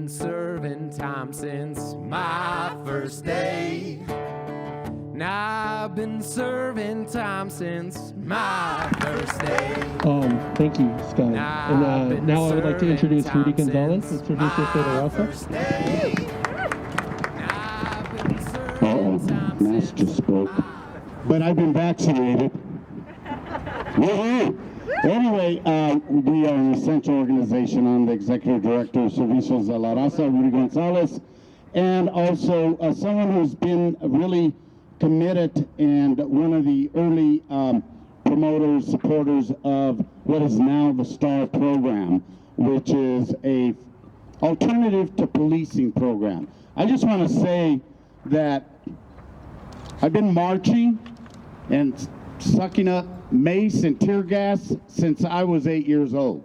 been serving time since my first day. Now I've been serving time since my first day. Thank you, Scott. And now I would like to introduce Rudy Gonzalez. Introduce your Federal. Mask just spoke. But I've been vaccinated. Woohoo! Anyway, we are an essential organization. I'm the executive director of Servicios de la Raza, Rudy Gonzalez, and also someone who's been really committed and one of the early promoters, supporters of what is now the STAR program, which is a alternative to policing program. I just want to say that I've been marching and sucking up mace and tear gas since I was 8 years old,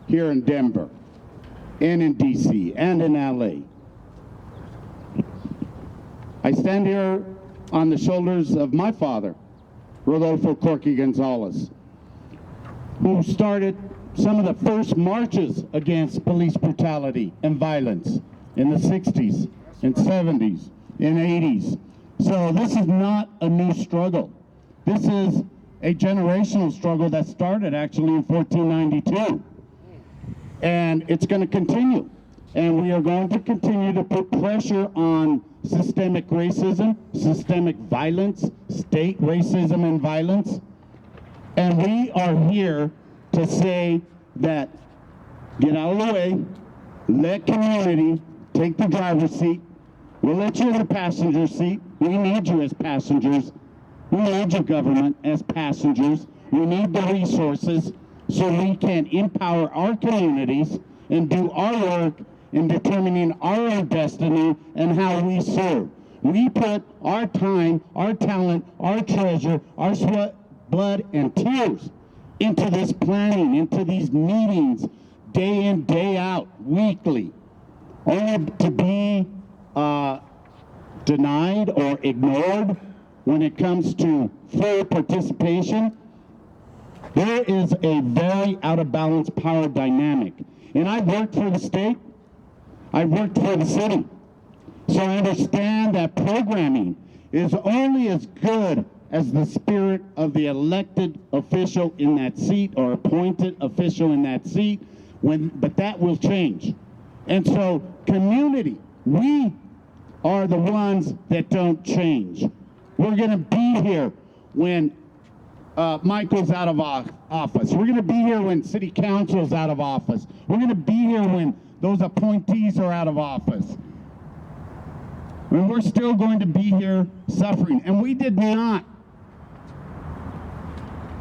here in Denver, and in DC, and in LA. I stand here on the shoulders of my father, Rodolfo Corky Gonzalez, who started some of the first marches against police brutality and violence in the 60s and 70s and 80s. So this is not a new struggle. This is a generational struggle that started actually in 1492. And it's going to continue. And we are going to continue to put pressure on systemic racism, systemic violence, state racism and violence. And we are here to say that get out of the way, let community take the driver's seat. We'll let you in the passenger seat. We need you as passengers. We need your government as passengers. We need the resources so we can empower our communities and do our work in determining our own destiny and how we serve. We put our time, our talent, our treasure, our sweat, blood, and tears into this planning, into these meetings, day in, day out, weekly, only to be denied or ignored when it comes to full participation. There is a very out of balance power dynamic. And I worked for the state, I worked for the city. So I understand that programming is only as good as the spirit of the elected official in that seat or appointed official in that seat, but that will change. And so community, we are the ones that don't change. We're going to be here when Michael's out of office. We're going to be here when city council's out of office. We're going to be here when those appointees are out of office. And we're still going to be here suffering. And we did not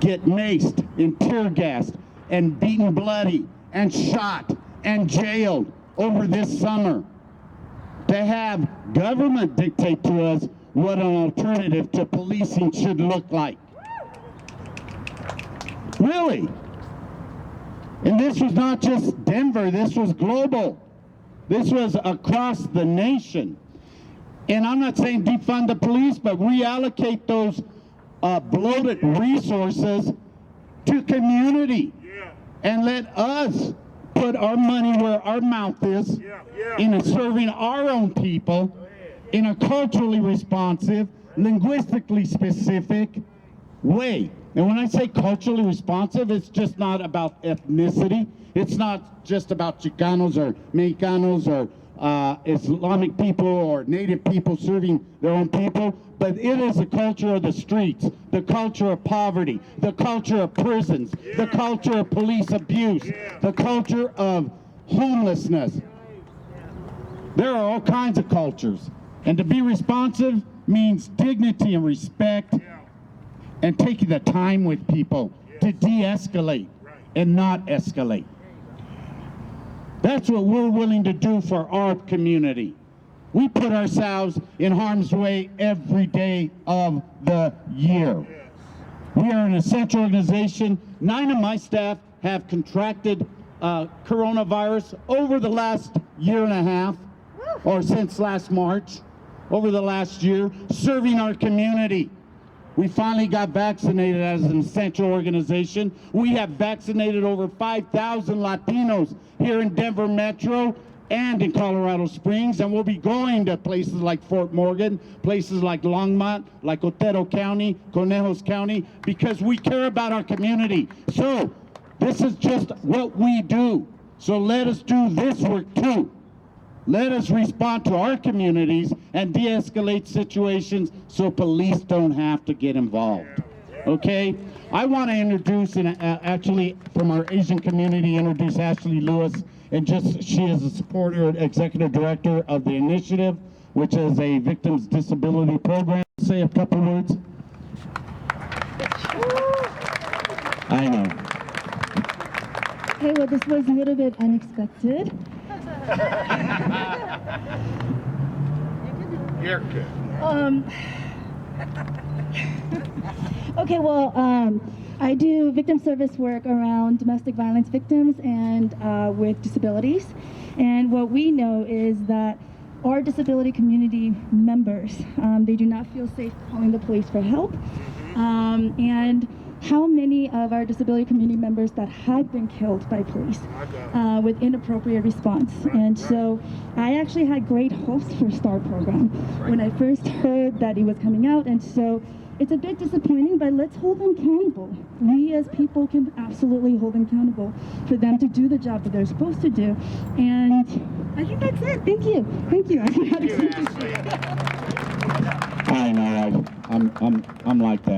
get maced and tear gassed and beaten bloody and shot and jailed over this summer to have government dictate to us what an alternative to policing should look like. Really. And this was not just Denver, this was global. This was across the nation. And I'm not saying defund the police, but reallocate those bloated resources to community. And let us put our money where our mouth is in serving our own people in a culturally responsive, linguistically specific way. And when I say culturally responsive, it's just not about ethnicity. It's not just about Chicanos or Mexicanos or Islamic people or Native people serving their own people, but it is the culture of the streets, the culture of poverty, the culture of prisons, the culture of police abuse, the culture of homelessness. There are all kinds of cultures. And to be responsive means dignity and respect and taking the time with people to de-escalate and not escalate. That's what we're willing to do for our community. We put ourselves in harm's way every day of the year. We are an essential organization. 9 of my staff have contracted coronavirus over the last year and a half, or since last March, over the last year, serving our community. We finally got vaccinated as an essential organization. We have vaccinated over 5,000 Latinos here in Denver Metro and in Colorado Springs, and we'll be going to places like Fort Morgan, places like Longmont, like Otero County, Conejos County, because we care about our community. So this is just what we do. So let us do this work too. Let us respond to our communities and de-escalate situations so police don't have to get involved. Okay? I want to introduce, and actually from our Asian community, introduce Ashley Lewis. And she is a supporter and executive director of the initiative, which is a victims disability program. Say a couple words. I know. Okay, well, this was a little bit unexpected. You're good. Okay, well, I do victim service work around domestic violence victims and with disabilities. And what we know is that our disability community members, they do not feel safe calling the police for help. And how many of our disability community members that have been killed by police with inappropriate response. And so I actually had great hopes for STAR program when I first heard that it was coming out. And so it's a bit disappointing, but let's hold them accountable. We as people can absolutely hold them accountable for them to do the job that they're supposed to do. And I think that's it. Thank you. Thank you. I know. I'm like that.